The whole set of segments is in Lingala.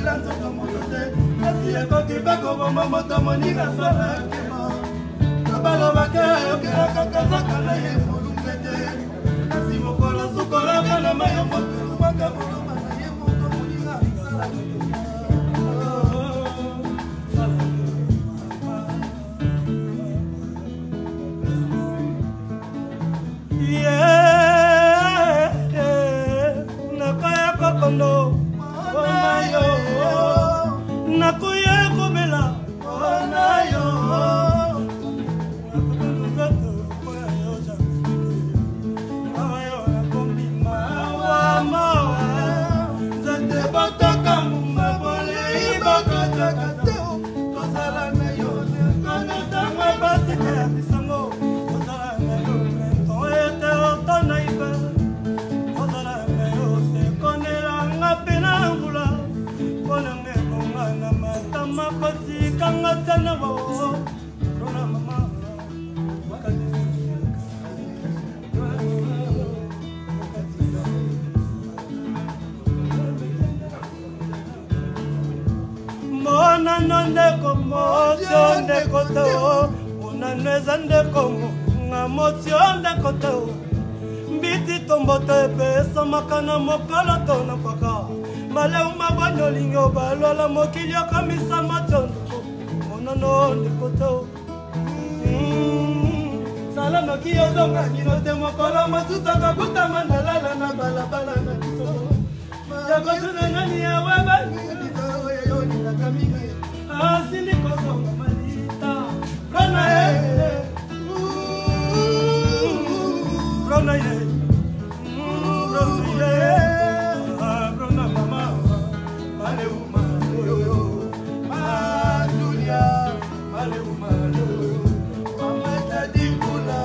kila nzoka moyote kasi ekoki bakoboma moto moninga salakema nabalobaka yokelaka kazaka na ye molunge te kasi mokolo sukolaka na mayo motolumaka boloma na ye moto moninga nakaya kokondo onayo nakuya kobela onayo ndeko motio ndeko to una neza ndeko nga motio ndeko to mbiti tomboto epesa makana mokolo to na paka maleu mabonyo lingo balola mokili okamisa matondo monano ndeko to sala noki ozonga kino te mokolo masusa kakuta mandalala na balabala na biso yakotuna nyani ya weba yoni na kamini asili kozonga malita rona ye rona ye rona mama maleuma Julia maleuma mama tadikula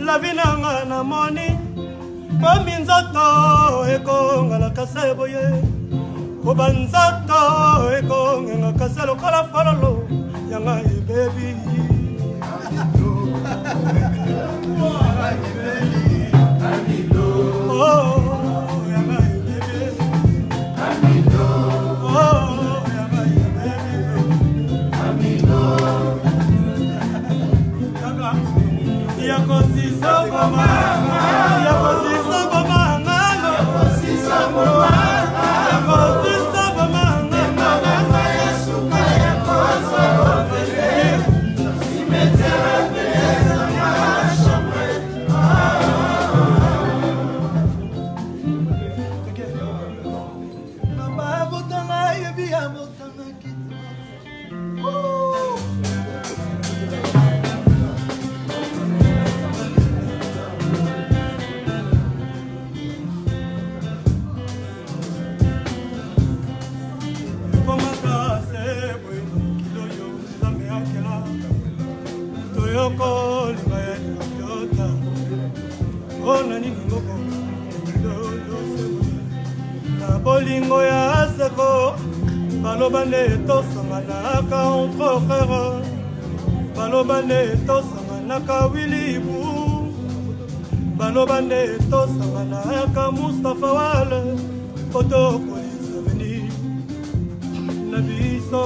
La vie na moni Kominzoto ekonga la kasebo ye Kobanzoto ekonga nga kaselo kala falolo Yanga ye baby Oh yanga ye baby Oh yanga ye baby Yako siso mama Yako siso mama Yako siso mama Yako siso mama Mama yasuka yako sobe Simetere pesa mashamwe Mama botanga yebi ya botanga kitu Toyoko libaya yota Ona nini ngoko Na bolingo ya seko Balobane tosanganaka entre frères Balobane tosanganaka Wilibu Balobane tosanganaka Mustafa Wale Kotoko isaveni Nabiso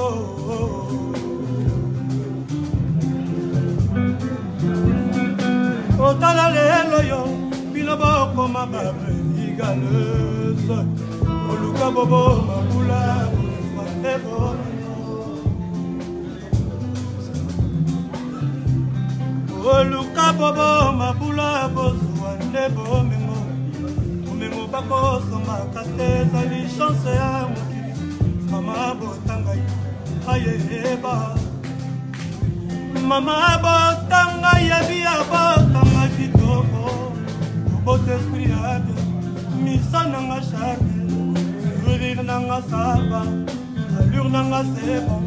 Otala lelo yo Bilobo koma babre igaleuse Oluka bobo mabula Matebo Oluka bobo mabula Bozwande bomengo Omengo bako soma kateza Li chance ya mukili Mama botanga Ayeba Mama botanga yebi abotanga kitoko Bote esprit ade Misa nanga charme Sourire nanga sava Allure nanga seba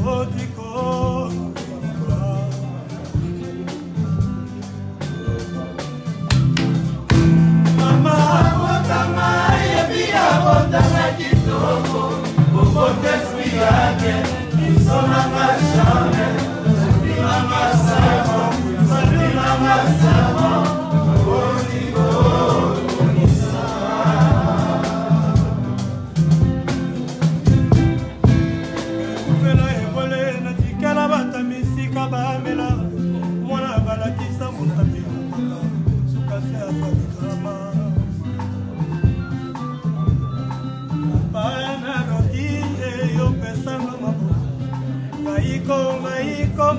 Otiko Mama botanga yebi abotanga kitoko Bote esprit ade Misa nanga charme Ufela ebole na tikala batami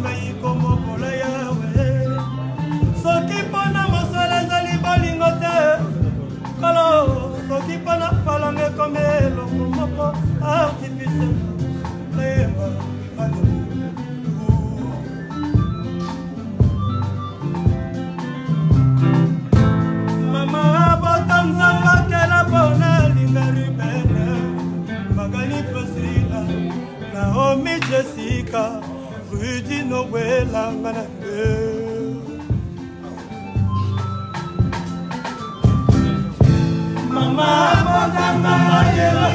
Maiko mokola yawe soki mpona mosala ezali bolingo te kalo soki mpona palanga ekomi eloko moko artificiel lemba mama bota nzamba kela mpona linga ribene magali prisila Naomi Jessica Rudy Noëlla Manande Mama Bogama Yela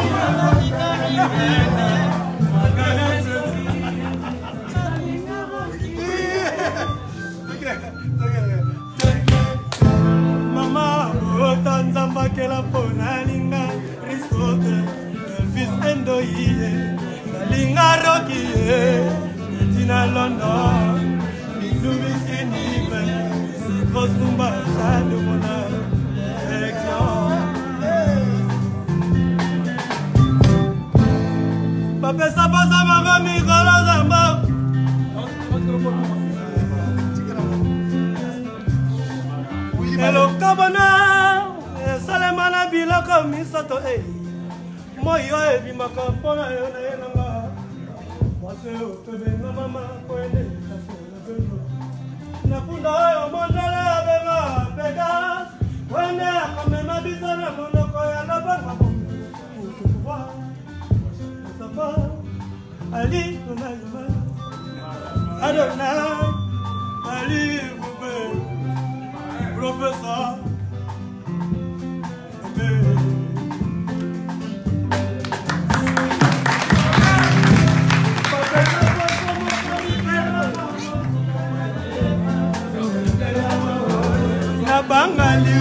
Mama Botanzamba Kela Ponalinga Risote Elvis Endoye Linga Rocky Tina London, Missouri Sinive, c'est grosse numba de mon affection. Papa Sabasa Magami Golazamba. Hello Kabana, Salemana Biloko Misato, Moyo Bimakampona Yonayama. Mama Nakunda oyo mondele abenga Vegas Wende akamema bisana monoko ya labanga Kusukuwa Kusafa Ali Kunayama Adonai Ali Bube Professor Bangali